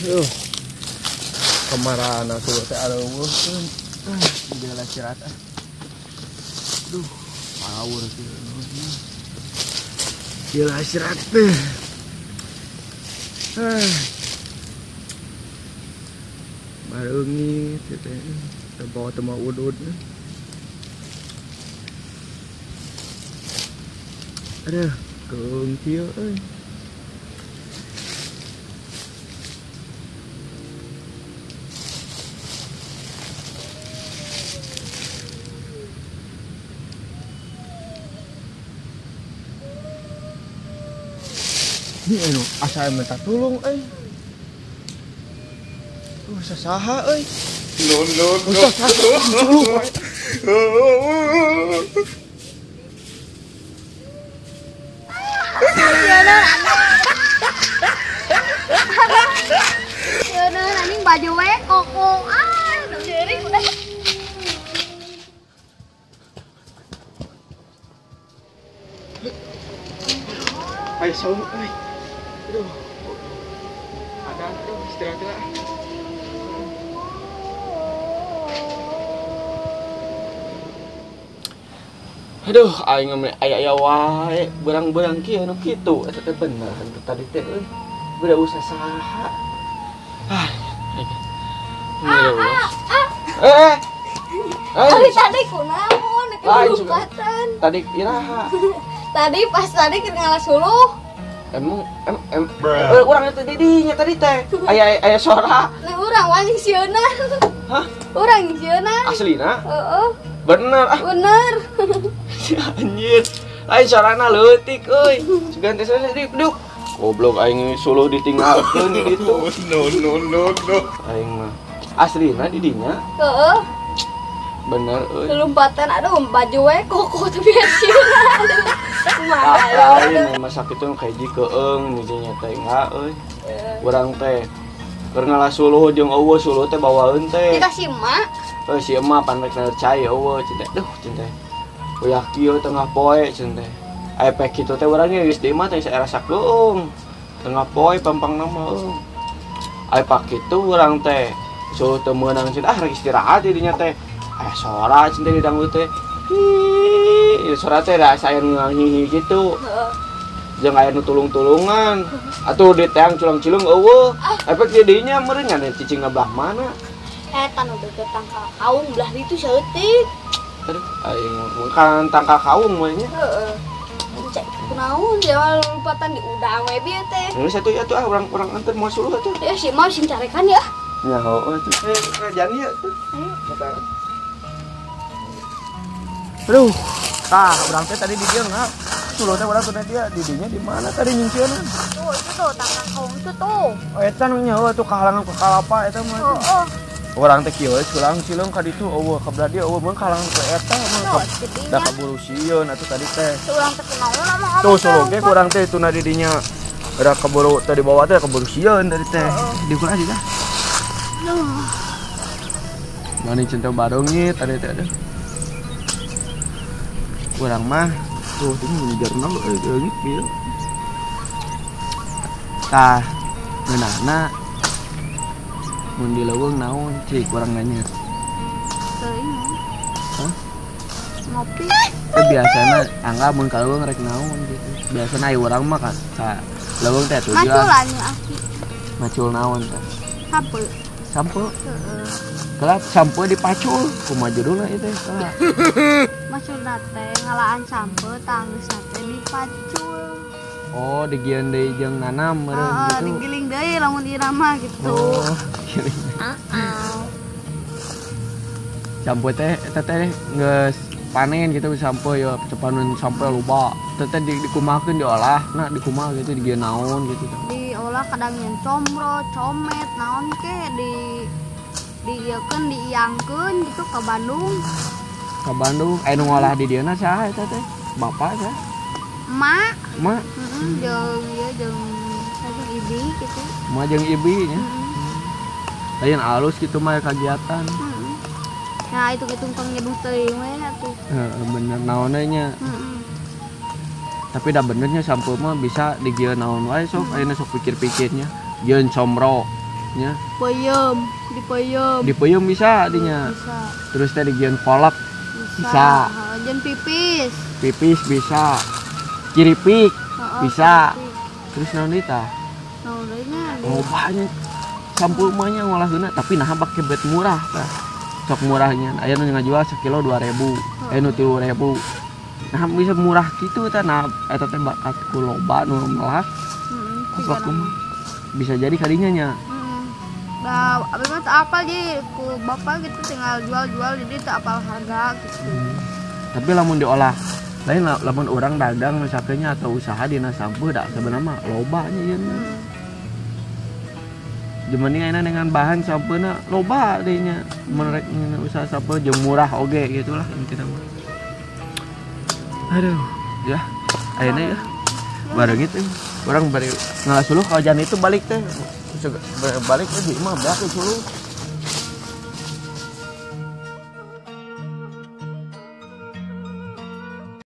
Yuh. Kemarahan aku teh ada eueuh. Bila istirahat. Duh, power sih. Bila istirahat teh. Bareungi teh bawa tema udud. Aduh, keung kieu euy. Ini anu asa minta tulung euy. Sasaha euy. No. Anjing baju we koko. Jering udah. Hai saung euy. Aduh. Ada istirahat. Aduh, aing mah aya wae, berang-berang kieu nu kitu eta teh bener hantu tadi teh euy. Beuda usah saha. Tadi kunaon? Kelupatan. Tadi iraha. Tadi pas tadi keur ngalas huluh. Emang urang teh didinya tadi teh. Aya suara. Nah urang wangi sieuna. Hah? Urang sieuna. Aslina? Heeh. Bener. Bener. Anjir. Lain suarana leutik euy. Sugan teh duduk. Goblok aing suluh ditinggalkeun di ditu. No. Aing mah aslina di dinya. Heeh. Bener euy. Lompatan aduh baju we koko teh biasieuna. Aing mah sakit teh kaji keung mijinya teh enggak euy. Urang teh keur ngalas suluh jeung eueuh suluh teh bawaeun teh. Kita si emak. Si emak pan rek percaya eueuh cinta. Duh cinta. Uyak kieu tengah poe cinta. Aya pek kitu teh urang geus di imah teh saera sakeung. Tengah poe pampang nama eueuh. Aya pak kitu urang teh suluh teu meunang cinta rek istirahat di dinya teh. Aya suara cinta di dangdut teh. Hi, suara teh da saya ngihi gitu. Heeh. Jeung aya nu tulung-tulungan. Atuh di teang culang-cilung eueuh. Efek di dinya meureun nya cicing belah mana. Eta nu deket tangkal kaung belah ditu seutik. Aduh, aing kan tangkal kaung mah nya. Heeh. Cek kunaon ya lupatan di udang we bieu teh. Ini satu ya tuh urang anter moal suluh atuh. Ya si mau sing carekan ya. Nya heueuh tuh. Kerjaan ieu tuh. Aduh, urang teh tadi di dieu enggak. Suluh teh urang teh dia di dinya di mana tadi nyingkeunna? Tuh, itu tuh tangkal kaung itu tuh. Oh, eta nu nya heueuh tuh kahalangan ku kalapa eta mah. Heeh. Urang teh kieu culang cileng ka ditu eueuh ka belah dieu eueuh mah kahalangan ku eta mah. Da kaburu sieun atuh tadi teh. Urang teh kunaon mah. Tuh suluh ge urang teh tuna di dinya. Ada kaburu tadi bawa teh kaburu sieun tadi teh. Di kulah aja dah. Mani cinta bareng nih tadi teh ada. Urang mah tuh ngejar nang euy kieu. Tah ngeunahna mun di leuweung naon cik urang nanya. Teuing. Hah? Ngopi. Biasana angga mun ka leuweung rek naon gitu. Biasana aya urang mah ka leuweung teh tujuan. Maculan nya aki. Macul naon teh? Sampe. Sampo. Heeh. Kelak sampo dipacul, kumaha judulna ieu teh? Kelak. Maksudna teh ngalaan sampe tanggeus teh dipacul. Oh, digieun deui jeung nanam meureun gitu. Digiling deui lamun irama gitu. Oh, sampo teh eta teh geus panen gitu sampo ya cepaneun sampo loba. Teh teh dikumakeun diolah, nah dikumaha gitu digieun naon gitu. Diolah kadang nyen comro, comet, naon ke diieukeun diiangkeun gitu ke Bandung. Ke Bandung, aya nu ngolah di dieuna saha eta teh? Bapak saha? Emak. Emak. Jeung ieu jeung ibi gitu. Emak jeung ibi nya. Lain alus gitu mah kagiatan. Nah, itu tong nyeduh teuing we atuh. Heeh, bener naonna nya. Tapi dah benernya sampo mah bisa digieun naon wae sok ayeuna sok pikir-pikirnya. Gieun comro. nya di peyem bisa dinya. bisa Terus teh digian kolak bisa. Jen pipis Pipis bisa. Kiripik bisa. pipis. Terus naon deui tah? Nah udahnya Lobanya sampul mah nya ngolahkeuna tapi nah pake bet murah tah. Sok murahnya. Aya nu ngajual sekilo 2.000, aya nu 3.000. Nah bisa murah kitu tah. Nah eta teh bakat ku loba nu melas. Apa kumaha? Bisa jadi kadinya nya. Nah, abis mah tak apal jadi ku bapak gitu tinggal jual-jual jadi tak apal harga gitu. Tapi lamun diolah lain lamun orang dagang misalnya atau usaha dina sampeuh da sebenarnya mah loba nya yeun. Jemeni ayeuna dengan bahan sampeuhna loba deui nya. Mun rek usaha sampeuh jeung murah oge gitulah intina mah. Aduh, ya. Ayeuna ya. Bareng itu orang bari ngalas dulu kalau jangan itu balik teh. Balik teh di imah berapa dulu.